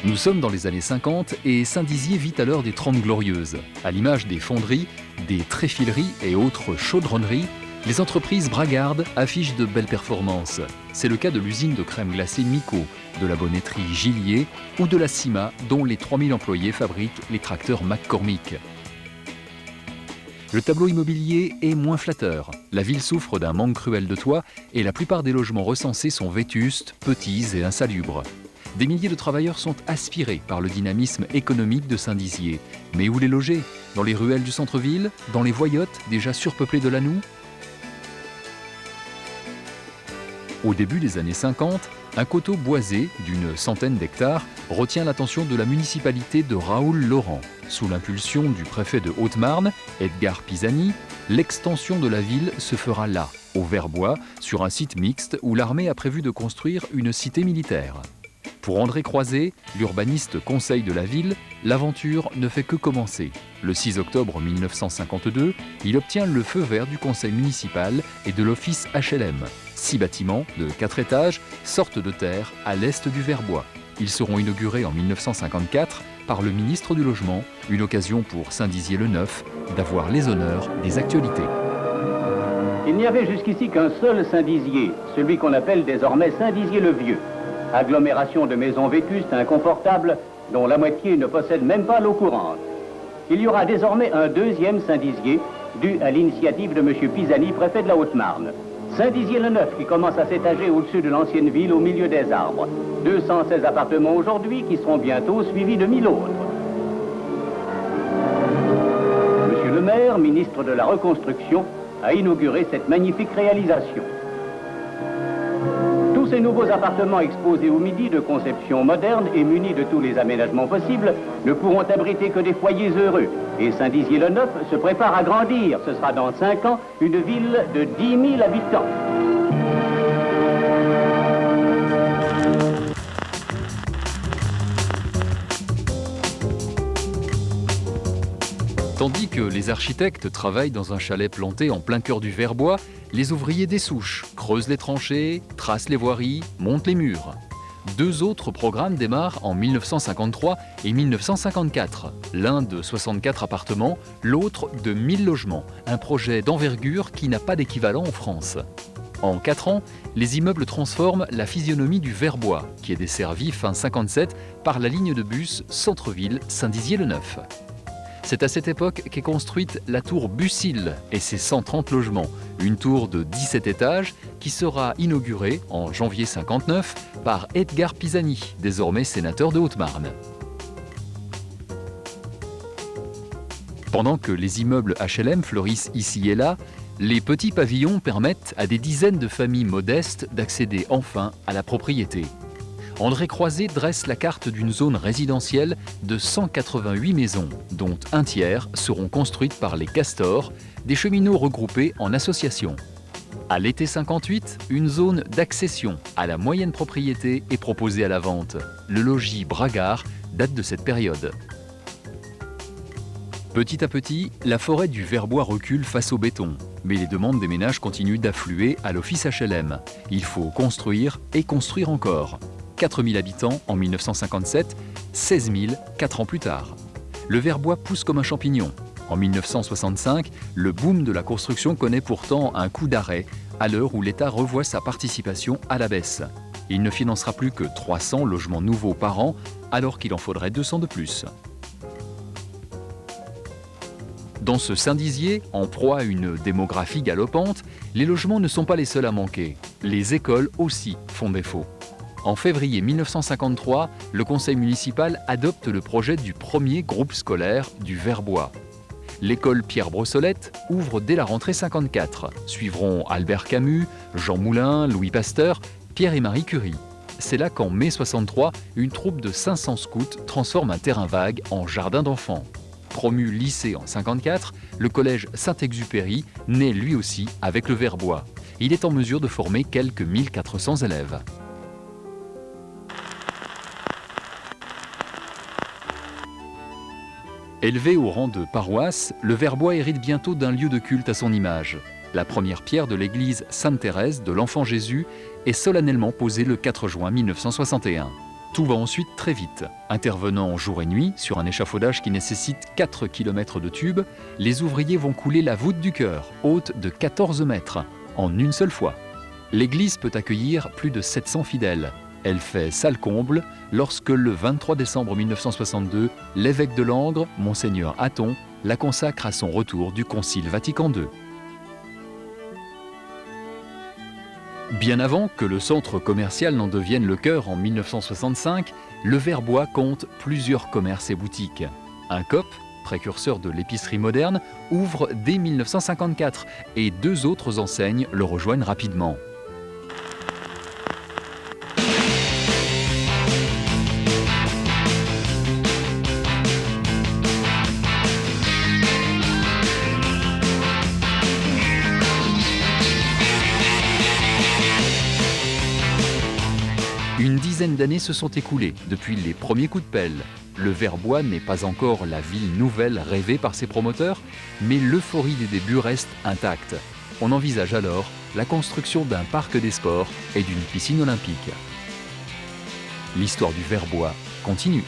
Nous sommes dans les années 50 et Saint-Dizier vit à l'heure des 30 glorieuses. À l'image des fonderies, des tréfileries et autres chaudronneries, les entreprises bragardes affichent de belles performances. C'est le cas de l'usine de crème glacée Mico, de la bonnetterie Gillier ou de la Cima, dont les 3000 employés fabriquent les tracteurs McCormick. Le tableau immobilier est moins flatteur. La ville souffre d'un manque cruel de toits et la plupart des logements recensés sont vétustes, petits et insalubres. Des milliers de travailleurs sont aspirés par le dynamisme économique de Saint-Dizier. Mais où les loger? Dans les ruelles du centre-ville? Dans les voyottes déjà surpeuplées de Lannou? Au début des années 50, un coteau boisé d'une centaine d'hectares retient l'attention de la municipalité de Raoul-Laurent. Sous l'impulsion du préfet de Haute-Marne, Edgar Pisani, l'extension de la ville se fera là, au Verbois, sur un site mixte où l'armée a prévu de construire une cité militaire. Pour André Croiset, l'urbaniste conseil de la ville, l'aventure ne fait que commencer. Le 6 octobre 1952, il obtient le feu vert du conseil municipal et de l'office HLM. 6 bâtiments de 4 étages sortent de terre à l'est du Verbois. Ils seront inaugurés en 1954 par le ministre du Logement, une occasion pour Saint-Dizier-le-Neuf d'avoir les honneurs des actualités. Il n'y avait jusqu'ici qu'un seul Saint-Dizier, celui qu'on appelle désormais Saint-Dizier-le-Vieux. Agglomération de maisons vétustes, inconfortables, dont la moitié ne possède même pas l'eau courante. Il y aura désormais un deuxième Saint-Dizier, dû à l'initiative de M. Pisani, préfet de la Haute-Marne. Saint-Dizier-le-Neuf, qui commence à s'étager au-dessus de l'ancienne ville, au milieu des arbres. 216 appartements aujourd'hui, qui seront bientôt suivis de 1000 autres. Monsieur le maire, ministre de la Reconstruction, a inauguré cette magnifique réalisation. Tous ces nouveaux appartements exposés au Midi de conception moderne et munis de tous les aménagements possibles ne pourront abriter que des foyers heureux. Et Saint-Dizier-le-Neuf se prépare à grandir. Ce sera dans 5 ans une ville de 10 000 habitants. Tandis que les architectes travaillent dans un chalet planté en plein cœur du Verbois, les ouvriers dessouchent, creusent les tranchées, tracent les voiries, montent les murs. 2 autres programmes démarrent en 1953 et 1954. L'un de 64 appartements, l'autre de 1000 logements. Un projet d'envergure qui n'a pas d'équivalent en France. En 4 ans, les immeubles transforment la physionomie du Verbois, qui est desservi fin 57 par la ligne de bus Centre-Ville Saint-Dizier-le-Neuf. C'est à cette époque qu'est construite la tour Bussil et ses 130 logements, une tour de 17 étages qui sera inaugurée en janvier 59 par Edgar Pisani, désormais sénateur de Haute-Marne. Pendant que les immeubles HLM fleurissent ici et là, les petits pavillons permettent à des dizaines de familles modestes d'accéder enfin à la propriété. André Croiset dresse la carte d'une zone résidentielle de 188 maisons, dont un tiers seront construites par les Castors, des cheminots regroupés en associations. À l'été 58, une zone d'accession à la moyenne propriété est proposée à la vente. Le logis Bragard date de cette période. Petit à petit, la forêt du Verbois recule face au béton, mais les demandes des ménages continuent d'affluer à l'office HLM. Il faut construire et construire encore. 4000 habitants en 1957, 16 000 4 ans plus tard. Le Verbois pousse comme un champignon. En 1965, le boom de la construction connaît pourtant un coup d'arrêt à l'heure où l'État revoit sa participation à la baisse. Il ne financera plus que 300 logements nouveaux par an, alors qu'il en faudrait 200 de plus. Dans ce Saint-Dizier, en proie à une démographie galopante, les logements ne sont pas les seuls à manquer. Les écoles aussi font défaut. En février 1953, le conseil municipal adopte le projet du premier groupe scolaire du Verbois. L'école Pierre Brossolette ouvre dès la rentrée 54. Suivront Albert Camus, Jean Moulin, Louis Pasteur, Pierre et Marie Curie. C'est là qu'en mai 63, une troupe de 500 scouts transforme un terrain vague en jardin d'enfants. Promu lycée en 54, le collège Saint-Exupéry naît lui aussi avec le Verbois. Il est en mesure de former quelques 1400 élèves. Élevé au rang de paroisse, le Verbois hérite bientôt d'un lieu de culte à son image. La première pierre de l'église Sainte-Thérèse de l'Enfant Jésus est solennellement posée le 4 juin 1961. Tout va ensuite très vite. Intervenant jour et nuit sur un échafaudage qui nécessite 4 km de tubes, les ouvriers vont couler la voûte du chœur, haute de 14 mètres, en une seule fois. L'église peut accueillir plus de 700 fidèles. Elle fait salle comble lorsque le 23 décembre 1962, l'évêque de Langres, Monseigneur Hatton, la consacre à son retour du Concile Vatican II. Bien avant que le centre commercial n'en devienne le cœur en 1965, le Verbois compte plusieurs commerces et boutiques. Un Coop, précurseur de l'épicerie moderne, ouvre dès 1954 et 2 autres enseignes le rejoignent rapidement. Une dizaine d'années se sont écoulées depuis les premiers coups de pelle. Le Verbois n'est pas encore la ville nouvelle rêvée par ses promoteurs, mais l'euphorie des débuts reste intacte. On envisage alors la construction d'un parc des sports et d'une piscine olympique. L'histoire du Verbois continue.